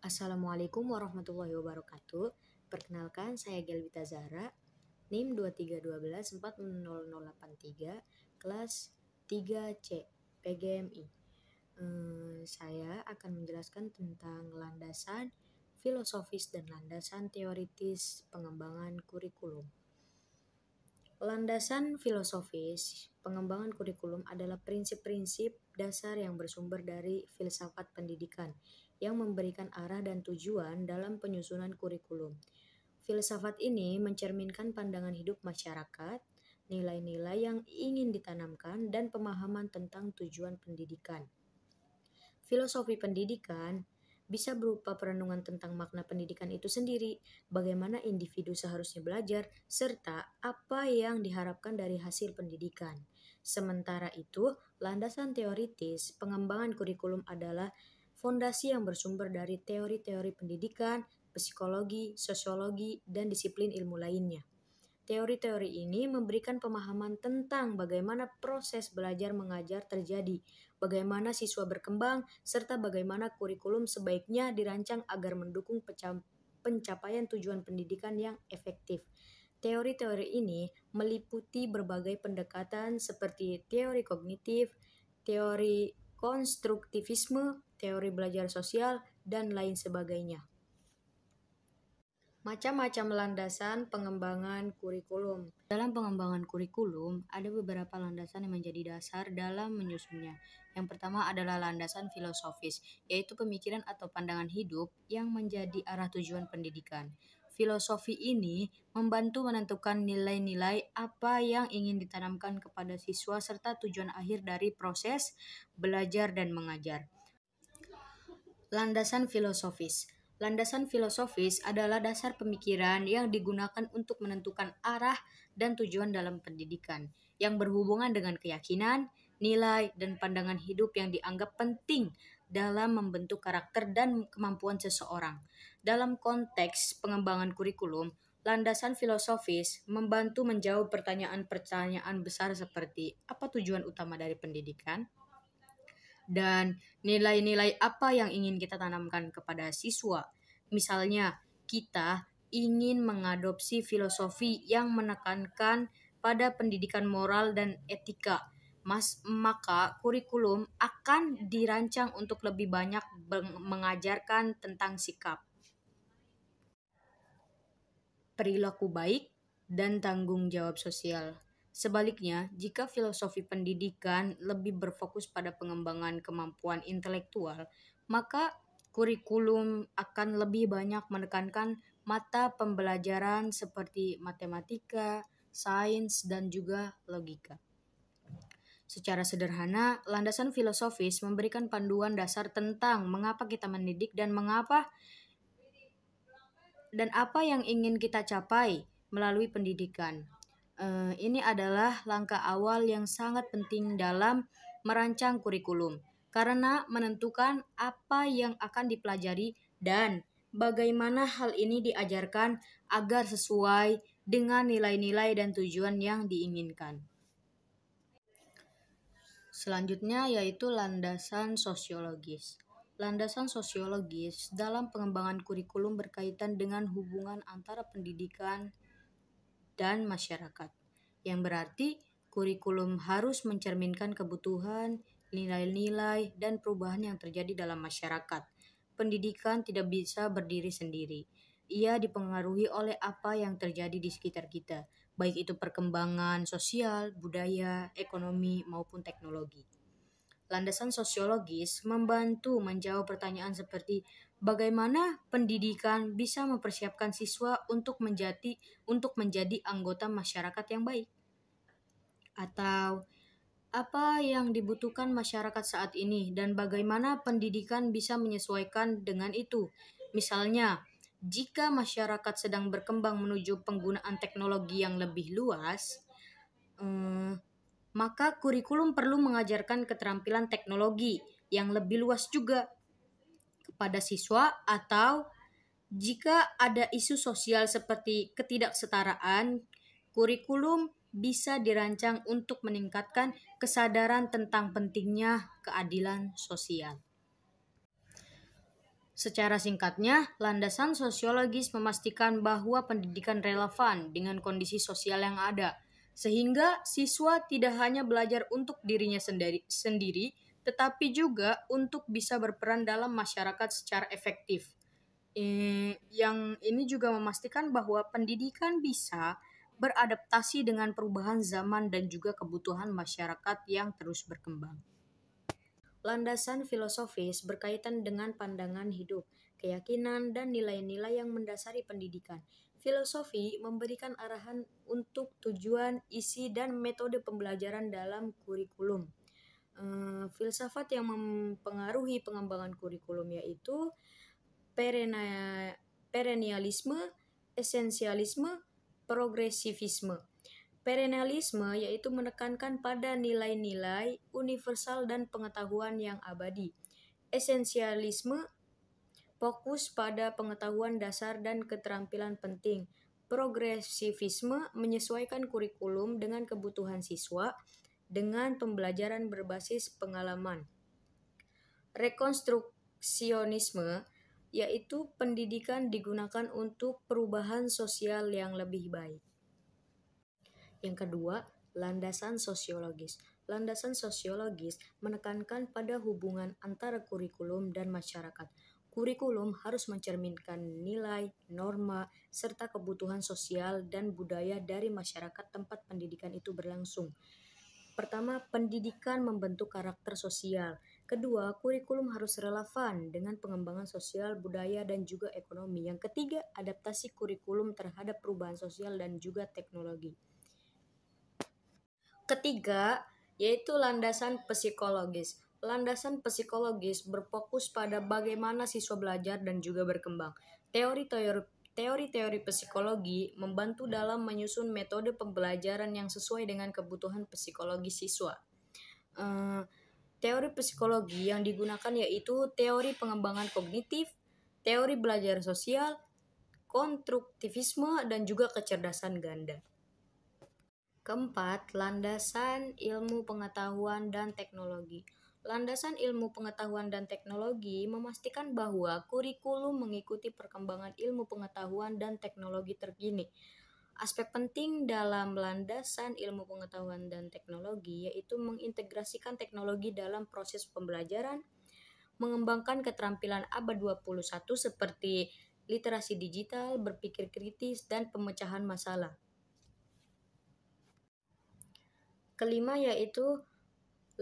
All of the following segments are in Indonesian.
Assalamualaikum warahmatullahi wabarakatuh. Perkenalkan, saya Gelvita Zahra, NIM 2312400083, kelas 3C, PGMI. Saya akan menjelaskan tentang landasan filosofis dan landasan teoritis pengembangan kurikulum. Landasan filosofis pengembangan kurikulum adalah prinsip-prinsip dasar yang bersumber dari filsafat pendidikan yang memberikan arah dan tujuan dalam penyusunan kurikulum. Filsafat ini mencerminkan pandangan hidup masyarakat, nilai-nilai yang ingin ditanamkan, dan pemahaman tentang tujuan pendidikan. Filosofi pendidikan bisa berupa perenungan tentang makna pendidikan itu sendiri, bagaimana individu seharusnya belajar, serta apa yang diharapkan dari hasil pendidikan. Sementara itu, landasan teoritis pengembangan kurikulum adalah fondasi yang bersumber dari teori-teori pendidikan, psikologi, sosiologi, dan disiplin ilmu lainnya. Teori-teori ini memberikan pemahaman tentang bagaimana proses belajar mengajar terjadi, bagaimana siswa berkembang, serta bagaimana kurikulum sebaiknya dirancang agar mendukung pencapaian tujuan pendidikan yang efektif. Teori-teori ini meliputi berbagai pendekatan seperti teori kognitif, teori konstruktivisme, teori belajar sosial, dan lain sebagainya. Macam-macam landasan pengembangan kurikulum. Dalam pengembangan kurikulum, ada beberapa landasan yang menjadi dasar dalam menyusunnya. Yang pertama adalah landasan filosofis, yaitu pemikiran atau pandangan hidup yang menjadi arah tujuan pendidikan. Filosofi ini membantu menentukan nilai-nilai apa yang ingin ditanamkan kepada siswa serta tujuan akhir dari proses belajar dan mengajar. Landasan filosofis. Landasan filosofis adalah dasar pemikiran yang digunakan untuk menentukan arah dan tujuan dalam pendidikan, yang berhubungan dengan keyakinan, nilai, dan pandangan hidup yang dianggap penting dalam membentuk karakter dan kemampuan seseorang. Dalam konteks pengembangan kurikulum, landasan filosofis membantu menjawab pertanyaan-pertanyaan besar seperti apa tujuan utama dari pendidikan, dan nilai-nilai apa yang ingin kita tanamkan kepada siswa. Misalnya, kita ingin mengadopsi filosofi yang menekankan pada pendidikan moral dan etika, maka kurikulum akan dirancang untuk lebih banyak mengajarkan tentang sikap, perilaku baik, dan tanggung jawab sosial. Sebaliknya, jika filosofi pendidikan lebih berfokus pada pengembangan kemampuan intelektual, maka kurikulum akan lebih banyak menekankan mata pembelajaran seperti matematika, sains, dan juga logika. Secara sederhana, landasan filosofis memberikan panduan dasar tentang mengapa kita mendidik dan apa yang ingin kita capai melalui pendidikan. Ini adalah langkah awal yang sangat penting dalam merancang kurikulum, karena menentukan apa yang akan dipelajari dan bagaimana hal ini diajarkan agar sesuai dengan nilai-nilai dan tujuan yang diinginkan. Selanjutnya yaitu landasan sosiologis. Landasan sosiologis dalam pengembangan kurikulum berkaitan dengan hubungan antara pendidikan dan masyarakat, yang berarti kurikulum harus mencerminkan kebutuhan, nilai-nilai, dan perubahan yang terjadi dalam masyarakat. Pendidikan tidak bisa berdiri sendiri. Ia dipengaruhi oleh apa yang terjadi di sekitar kita, baik itu perkembangan sosial, budaya, ekonomi, maupun teknologi. Landasan sosiologis membantu menjawab pertanyaan seperti bagaimana pendidikan bisa mempersiapkan siswa untuk menjadi anggota masyarakat yang baik, atau apa yang dibutuhkan masyarakat saat ini dan bagaimana pendidikan bisa menyesuaikan dengan itu. Misalnya, jika masyarakat sedang berkembang menuju penggunaan teknologi yang lebih luas, maka kurikulum perlu mengajarkan keterampilan teknologi yang lebih luas juga kepada siswa, atau jika ada isu sosial seperti ketidaksetaraan, kurikulum bisa dirancang untuk meningkatkan kesadaran tentang pentingnya keadilan sosial. Secara singkatnya, landasan sosiologis memastikan bahwa pendidikan relevan dengan kondisi sosial yang ada, sehingga siswa tidak hanya belajar untuk dirinya sendiri, tetapi juga untuk bisa berperan dalam masyarakat secara efektif. Yang ini juga memastikan bahwa pendidikan bisa beradaptasi dengan perubahan zaman dan juga kebutuhan masyarakat yang terus berkembang. Landasan filosofis berkaitan dengan pandangan hidup, keyakinan, dan nilai-nilai yang mendasari pendidikan. Filosofi memberikan arahan untuk tujuan, isi, dan metode pembelajaran dalam kurikulum. Filsafat yang mempengaruhi pengembangan kurikulum yaitu perennialisme, esensialisme, progresivisme. Perennialisme yaitu menekankan pada nilai-nilai universal dan pengetahuan yang abadi. Esensialisme fokus pada pengetahuan dasar dan keterampilan penting. Progresivisme menyesuaikan kurikulum dengan kebutuhan siswa dengan pembelajaran berbasis pengalaman. Rekonstruksionisme yaitu pendidikan digunakan untuk perubahan sosial yang lebih baik. Yang kedua, landasan sosiologis. Landasan sosiologis menekankan pada hubungan antara kurikulum dan masyarakat. Kurikulum harus mencerminkan nilai, norma, serta kebutuhan sosial dan budaya dari masyarakat tempat pendidikan itu berlangsung. Pertama, pendidikan membentuk karakter sosial. Kedua, kurikulum harus relevan dengan pengembangan sosial, budaya, dan juga ekonomi. Yang ketiga, adaptasi kurikulum terhadap perubahan sosial dan juga teknologi. Ketiga, yaitu landasan psikologis. Landasan psikologis berfokus pada bagaimana siswa belajar dan juga berkembang. Teori-teori psikologi membantu dalam menyusun metode pembelajaran yang sesuai dengan kebutuhan psikologi siswa. Teori psikologi yang digunakan yaitu teori pengembangan kognitif, teori belajar sosial, konstruktivisme, dan juga kecerdasan ganda. Keempat, landasan ilmu pengetahuan dan teknologi. Landasan ilmu pengetahuan dan teknologi memastikan bahwa kurikulum mengikuti perkembangan ilmu pengetahuan dan teknologi terkini. Aspek penting dalam landasan ilmu pengetahuan dan teknologi yaitu mengintegrasikan teknologi dalam proses pembelajaran, mengembangkan keterampilan abad 21 seperti literasi digital, berpikir kritis, dan pemecahan masalah. Kelima yaitu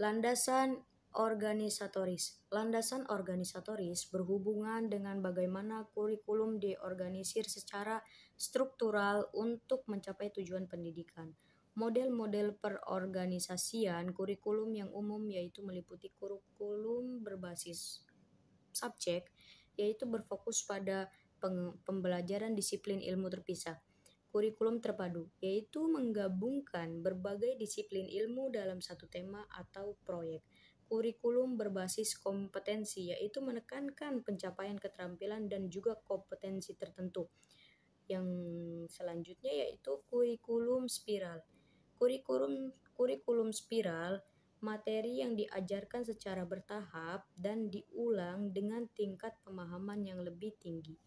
landasan organisatoris. Landasan organisatoris berhubungan dengan bagaimana kurikulum diorganisir secara struktural untuk mencapai tujuan pendidikan. Model-model perorganisasian kurikulum yang umum yaitu meliputi kurikulum berbasis subjek, yaitu berfokus pada pembelajaran disiplin ilmu terpisah. Kurikulum terpadu, yaitu menggabungkan berbagai disiplin ilmu dalam satu tema atau proyek. Kurikulum berbasis kompetensi, yaitu menekankan pencapaian keterampilan dan juga kompetensi tertentu. Yang selanjutnya yaitu kurikulum spiral. Kurikulum spiral, materi yang diajarkan secara bertahap dan diulang dengan tingkat pemahaman yang lebih tinggi.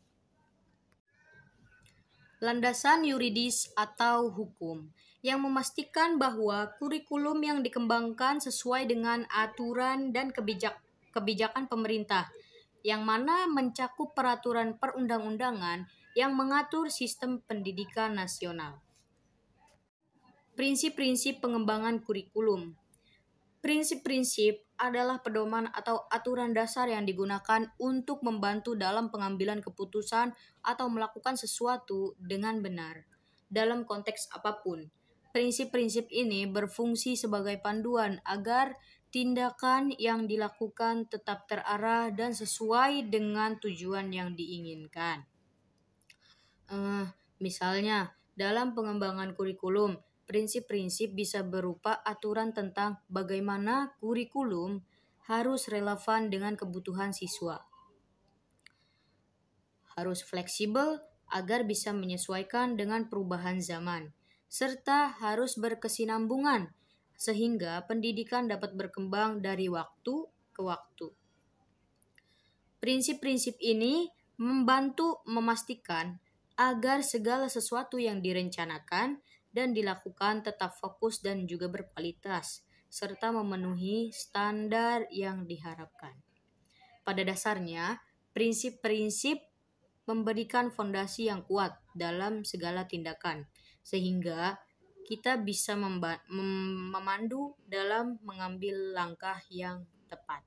Landasan yuridis atau hukum yang memastikan bahwa kurikulum yang dikembangkan sesuai dengan aturan dan kebijakan pemerintah, yang mana mencakup peraturan perundang-undangan yang mengatur sistem pendidikan nasional. Prinsip-prinsip pengembangan kurikulum. Prinsip-prinsip adalah pedoman atau aturan dasar yang digunakan untuk membantu dalam pengambilan keputusan atau melakukan sesuatu dengan benar dalam konteks apapun. Prinsip-prinsip ini berfungsi sebagai panduan agar tindakan yang dilakukan tetap terarah dan sesuai dengan tujuan yang diinginkan. Misalnya, dalam pengembangan kurikulum, prinsip-prinsip bisa berupa aturan tentang bagaimana kurikulum harus relevan dengan kebutuhan siswa. Harus fleksibel agar bisa menyesuaikan dengan perubahan zaman, serta harus berkesinambungan sehingga pendidikan dapat berkembang dari waktu ke waktu. Prinsip-prinsip ini membantu memastikan agar segala sesuatu yang direncanakan dan dilakukan tetap fokus dan juga berkualitas, serta memenuhi standar yang diharapkan. Pada dasarnya, prinsip-prinsip memberikan fondasi yang kuat dalam segala tindakan, sehingga kita bisa memandu dalam mengambil langkah yang tepat.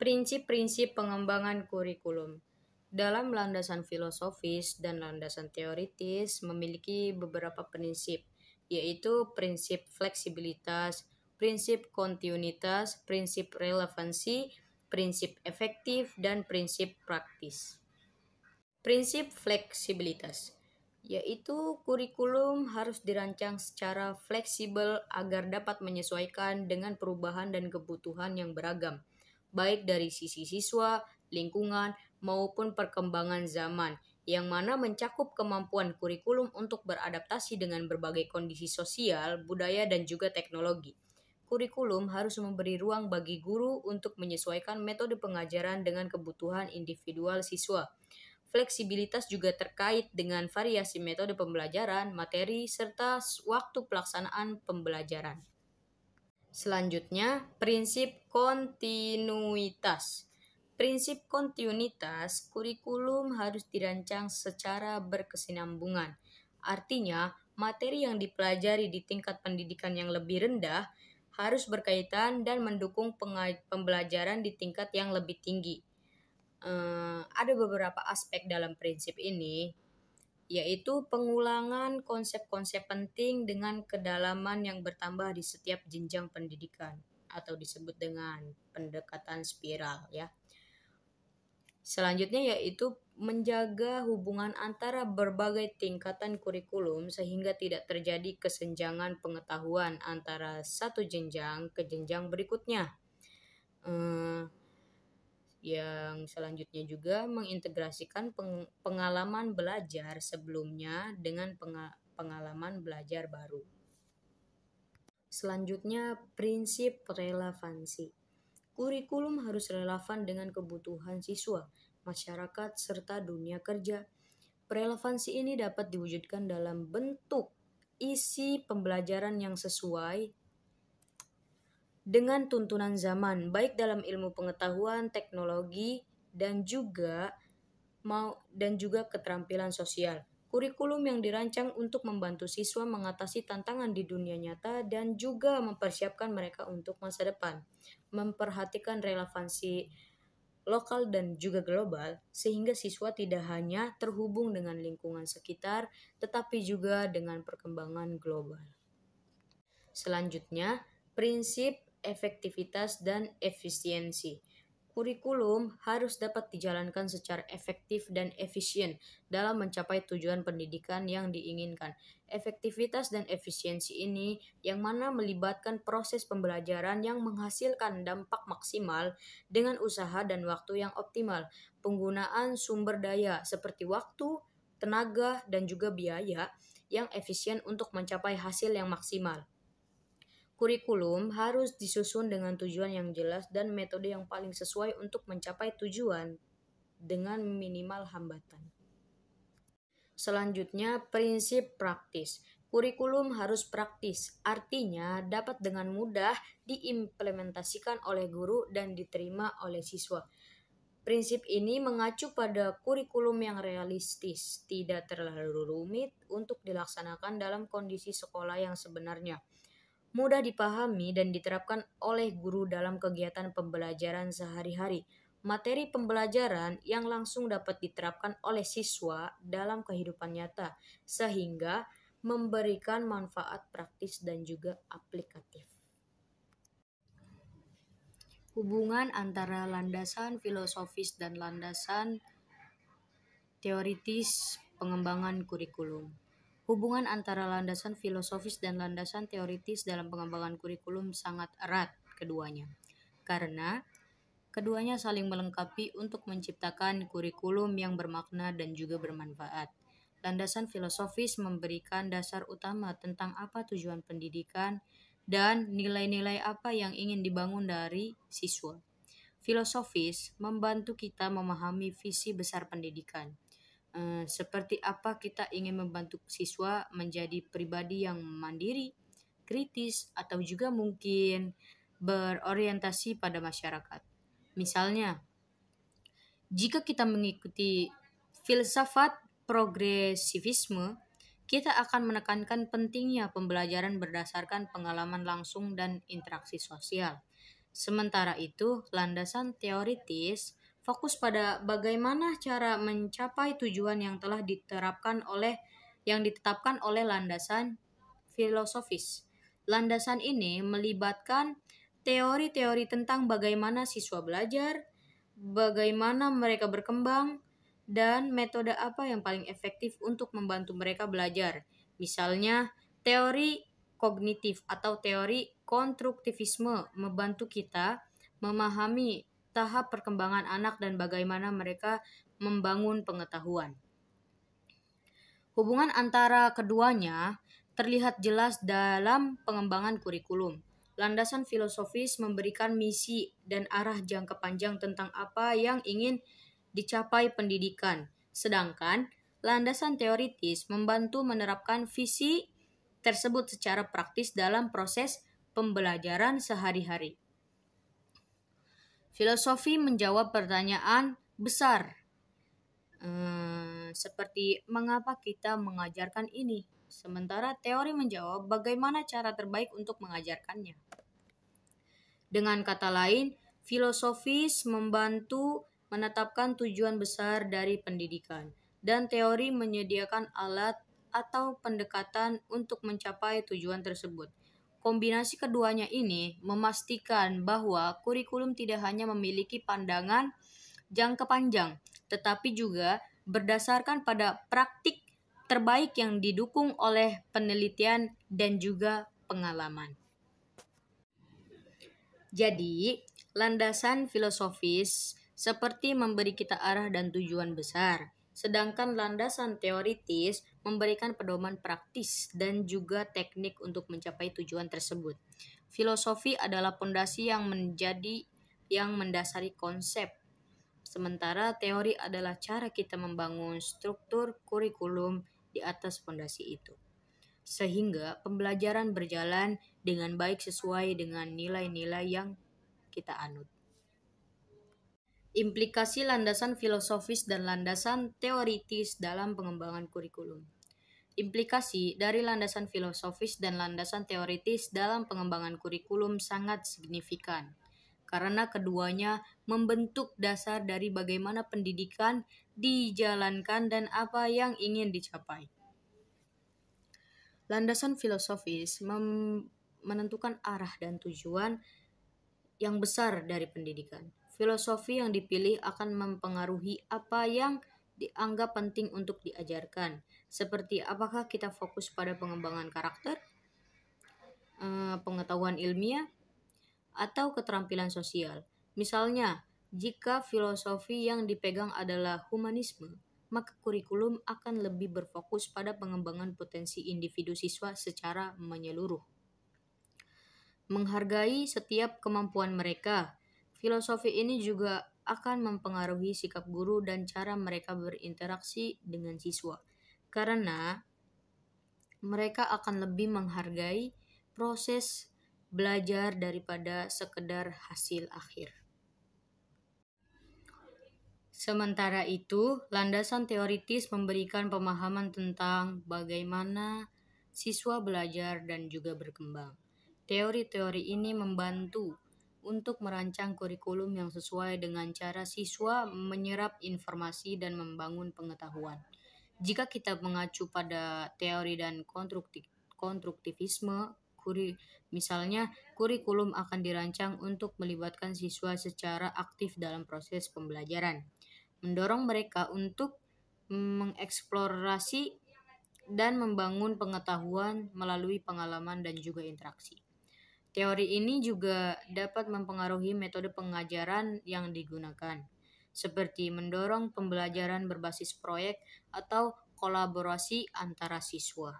Prinsip-prinsip pengembangan kurikulum dalam landasan filosofis dan landasan teoritis memiliki beberapa prinsip, yaitu prinsip fleksibilitas, prinsip kontinuitas, prinsip relevansi, prinsip efektif, dan prinsip praktis. Prinsip fleksibilitas yaitu kurikulum harus dirancang secara fleksibel agar dapat menyesuaikan dengan perubahan dan kebutuhan yang beragam, baik dari sisi siswa, lingkungan, maupun perkembangan zaman, yang mana mencakup kemampuan kurikulum untuk beradaptasi dengan berbagai kondisi sosial, budaya, dan juga teknologi. Kurikulum harus memberi ruang bagi guru untuk menyesuaikan metode pengajaran dengan kebutuhan individual siswa. Fleksibilitas juga terkait dengan variasi metode pembelajaran, materi, serta waktu pelaksanaan pembelajaran. Selanjutnya, prinsip kontinuitas. Prinsip kontinuitas, kurikulum harus dirancang secara berkesinambungan. Artinya, materi yang dipelajari di tingkat pendidikan yang lebih rendah harus berkaitan dan mendukung pembelajaran di tingkat yang lebih tinggi. Ada beberapa aspek dalam prinsip ini, yaitu pengulangan konsep-konsep penting dengan kedalaman yang bertambah di setiap jenjang pendidikan atau disebut dengan pendekatan spiral ya. Selanjutnya yaitu menjaga hubungan antara berbagai tingkatan kurikulum sehingga tidak terjadi kesenjangan pengetahuan antara satu jenjang ke jenjang berikutnya. Yang selanjutnya juga mengintegrasikan pengalaman belajar sebelumnya dengan pengalaman belajar baru. Selanjutnya, prinsip relevansi. Kurikulum harus relevan dengan kebutuhan siswa, masyarakat, serta dunia kerja. Relevansi ini dapat diwujudkan dalam bentuk isi pembelajaran yang sesuai dengan tuntunan zaman, baik dalam ilmu pengetahuan, teknologi, dan juga keterampilan sosial. Kurikulum yang dirancang untuk membantu siswa mengatasi tantangan di dunia nyata dan juga mempersiapkan mereka untuk masa depan. Memperhatikan relevansi lokal dan juga global, sehingga siswa tidak hanya terhubung dengan lingkungan sekitar, tetapi juga dengan perkembangan global. Selanjutnya, prinsip efektivitas dan efisiensi. Kurikulum harus dapat dijalankan secara efektif dan efisien dalam mencapai tujuan pendidikan yang diinginkan. Efektivitas dan efisiensi ini yang mana melibatkan proses pembelajaran yang menghasilkan dampak maksimal dengan usaha dan waktu yang optimal. Penggunaan sumber daya seperti waktu, tenaga, dan juga biaya yang efisien untuk mencapai hasil yang maksimal. Kurikulum harus disusun dengan tujuan yang jelas dan metode yang paling sesuai untuk mencapai tujuan dengan minimal hambatan. Selanjutnya, prinsip praktis. Kurikulum harus praktis, artinya dapat dengan mudah diimplementasikan oleh guru dan diterima oleh siswa. Prinsip ini mengacu pada kurikulum yang realistis, tidak terlalu rumit untuk dilaksanakan dalam kondisi sekolah yang sebenarnya, mudah dipahami dan diterapkan oleh guru dalam kegiatan pembelajaran sehari-hari. Materi pembelajaran yang langsung dapat diterapkan oleh siswa dalam kehidupan nyata, sehingga memberikan manfaat praktis dan juga aplikatif. Hubungan antara landasan filosofis dan landasan teoritis pengembangan kurikulum. Hubungan antara landasan filosofis dan landasan teoritis dalam pengembangan kurikulum sangat erat keduanya, karena keduanya saling melengkapi untuk menciptakan kurikulum yang bermakna dan juga bermanfaat. Landasan filosofis memberikan dasar utama tentang apa tujuan pendidikan dan nilai-nilai apa yang ingin dibangun dari siswa. filosofis membantu kita memahami visi besar pendidikan. Seperti apa kita ingin membantu siswa menjadi pribadi yang mandiri, kritis, atau juga mungkin berorientasi pada masyarakat. Misalnya, jika kita mengikuti filsafat progresivisme, kita akan menekankan pentingnya pembelajaran berdasarkan pengalaman langsung dan interaksi sosial. Sementara itu, landasan teoritis fokus pada bagaimana cara mencapai tujuan yang ditetapkan oleh landasan filosofis. Landasan ini melibatkan teori-teori tentang bagaimana siswa belajar, bagaimana mereka berkembang, dan metode apa yang paling efektif untuk membantu mereka belajar. Misalnya, teori kognitif atau teori konstruktivisme membantu kita memahami tahap perkembangan anak dan bagaimana mereka membangun pengetahuan. Hubungan antara keduanya terlihat jelas dalam pengembangan kurikulum. Landasan filosofis memberikan misi dan arah jangka panjang tentang apa yang ingin dicapai pendidikan, sedangkan landasan teoritis membantu menerapkan visi tersebut secara praktis dalam proses pembelajaran sehari-hari. Filosofi menjawab pertanyaan besar, seperti mengapa kita mengajarkan ini, sementara teori menjawab bagaimana cara terbaik untuk mengajarkannya. Dengan kata lain, filosofis membantu menetapkan tujuan besar dari pendidikan, dan teori menyediakan alat atau pendekatan untuk mencapai tujuan tersebut. Kombinasi keduanya ini memastikan bahwa kurikulum tidak hanya memiliki pandangan jangka panjang, tetapi juga berdasarkan pada praktik terbaik yang didukung oleh penelitian dan juga pengalaman. Jadi, landasan filosofis seperti memberi kita arah dan tujuan besar, sedangkan landasan teoritis memberikan pedoman praktis dan juga teknik untuk mencapai tujuan tersebut. Filosofi adalah pondasi yang mendasari konsep, sementara teori adalah cara kita membangun struktur kurikulum di atas pondasi itu, sehingga pembelajaran berjalan dengan baik sesuai dengan nilai-nilai yang kita anut. Implikasi landasan filosofis dan landasan teoritis dalam pengembangan kurikulum. Implikasi dari landasan filosofis dan landasan teoritis dalam pengembangan kurikulum sangat signifikan, karena keduanya membentuk dasar dari bagaimana pendidikan dijalankan dan apa yang ingin dicapai. Landasan filosofis menentukan arah dan tujuan yang besar dari pendidikan. Filosofi yang dipilih akan mempengaruhi apa yang dianggap penting untuk diajarkan, seperti apakah kita fokus pada pengembangan karakter, pengetahuan ilmiah, atau keterampilan sosial. Misalnya, jika filosofi yang dipegang adalah humanisme, maka kurikulum akan lebih berfokus pada pengembangan potensi individu siswa secara menyeluruh. Menghargai setiap kemampuan mereka. Filosofi ini juga akan mempengaruhi sikap guru dan cara mereka berinteraksi dengan siswa, karena mereka akan lebih menghargai proses belajar daripada sekedar hasil akhir. Sementara itu, landasan teoritis memberikan pemahaman tentang bagaimana siswa belajar dan juga berkembang. Teori-teori ini membantu untuk merancang kurikulum yang sesuai dengan cara siswa menyerap informasi dan membangun pengetahuan. Jika kita mengacu pada teori dan konstruktivisme, misalnya kurikulum akan dirancang untuk melibatkan siswa secara aktif dalam proses pembelajaran, mendorong mereka untuk mengeksplorasi dan membangun pengetahuan melalui pengalaman dan juga interaksi. Teori ini juga dapat mempengaruhi metode pengajaran yang digunakan, seperti mendorong pembelajaran berbasis proyek atau kolaborasi antara siswa.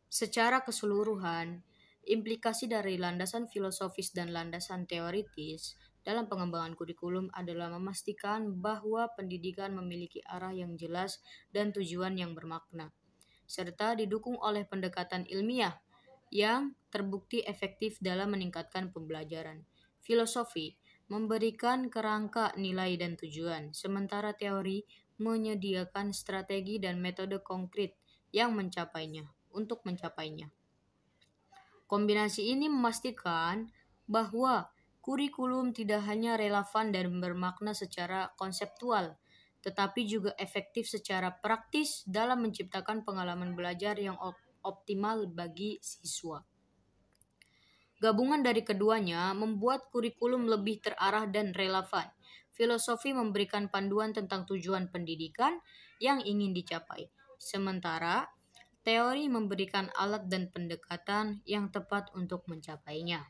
Secara keseluruhan, Implikasi dari landasan filosofis dan landasan teoritis dalam pengembangan kurikulum adalah memastikan bahwa pendidikan memiliki arah yang jelas dan tujuan yang bermakna, serta didukung oleh pendekatan ilmiah yang terbukti efektif dalam meningkatkan pembelajaran. Filosofi memberikan kerangka nilai dan tujuan, sementara teori menyediakan strategi dan metode konkret yang mencapainya. Kombinasi ini memastikan bahwa kurikulum tidak hanya relevan dan bermakna secara konseptual, tetapi juga efektif secara praktis dalam menciptakan pengalaman belajar yang optimal bagi siswa. Gabungan dari keduanya membuat kurikulum lebih terarah dan relevan. Filosofi memberikan panduan tentang tujuan pendidikan yang ingin dicapai, sementara teori memberikan alat dan pendekatan yang tepat untuk mencapainya.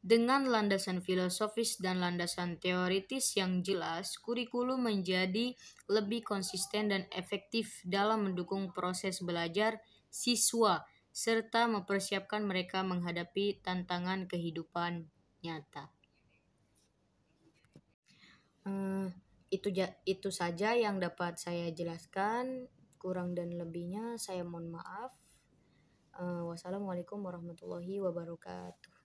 Dengan landasan filosofis dan landasan teoritis yang jelas, kurikulum menjadi lebih konsisten dan efektif dalam mendukung proses belajar siswa serta mempersiapkan mereka menghadapi tantangan kehidupan nyata. Itu saja yang dapat saya jelaskan. Kurang dan lebihnya saya mohon maaf. Wassalamualaikum warahmatullahi wabarakatuh.